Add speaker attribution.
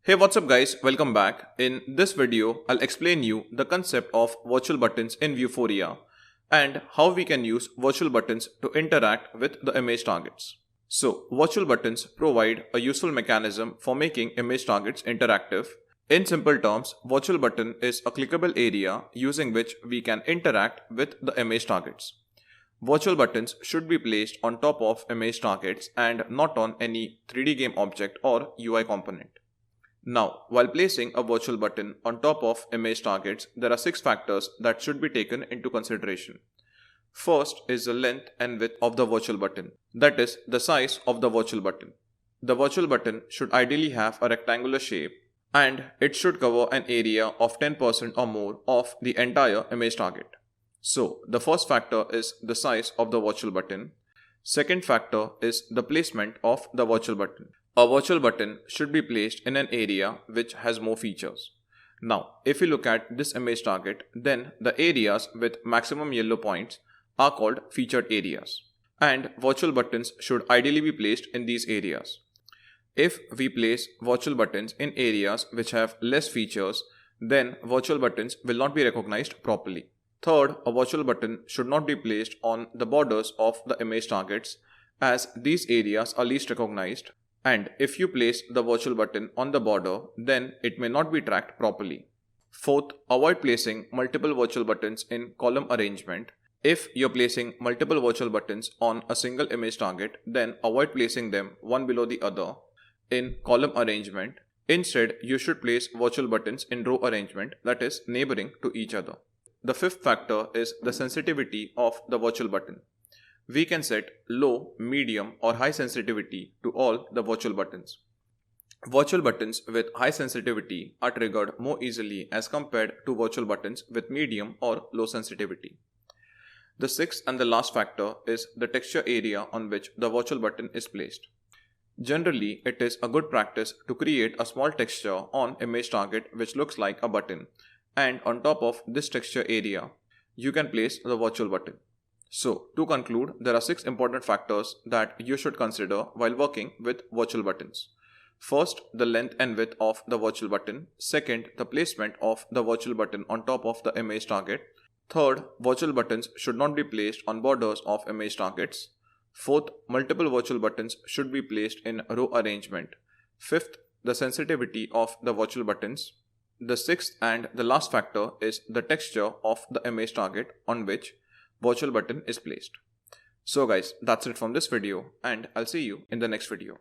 Speaker 1: Hey, what's up guys, welcome back. In this video, I'll explain you the concept of virtual buttons in Vuforia and how we can use virtual buttons to interact with the image targets. So, virtual buttons provide a useful mechanism for making image targets interactive. In simple terms, virtual button is a clickable area using which we can interact with the image targets. Virtual buttons should be placed on top of image targets and not on any 3D game object or UI component. Now, while placing a virtual button on top of image targets, there are 6 factors that should be taken into consideration. First is the length and width of the virtual button, that is, the size of the virtual button. The virtual button should ideally have a rectangular shape and it should cover an area of 10% or more of the entire image target. So, the first factor is the size of the virtual button. Second factor is the placement of the virtual button. A virtual button should be placed in an area which has more features. Now, if you look at this image target, then the areas with maximum yellow points are called featured areas. And virtual buttons should ideally be placed in these areas. If we place virtual buttons in areas which have less features, then virtual buttons will not be recognized properly. Third, a virtual button should not be placed on the borders of the image targets, as these areas are least recognized. And if you place the virtual button on the border, then it may not be tracked properly. Fourth, avoid placing multiple virtual buttons in column arrangement. If you're placing multiple virtual buttons on a single image target, then avoid placing them one below the other in column arrangement. Instead, you should place virtual buttons in row arrangement, that is, neighboring to each other. The fifth factor is the sensitivity of the virtual button. We can set low, medium or high sensitivity to all the virtual buttons. Virtual buttons with high sensitivity are triggered more easily as compared to virtual buttons with medium or low sensitivity. The sixth and the last factor is the texture area on which the virtual button is placed. Generally, it is a good practice to create a small texture on image target which looks like a button, and on top of this texture area, you can place the virtual button. So, to conclude, there are 6 important factors that you should consider while working with virtual buttons. First, the length and width of the virtual button. Second, the placement of the virtual button on top of the image target. Third, virtual buttons should not be placed on borders of image targets. Fourth, multiple virtual buttons should be placed in row arrangement. Fifth, the sensitivity of the virtual buttons. The sixth and the last factor is the texture of the image target on which virtual button is placed. So guys, that's it from this video and I'll see you in the next video.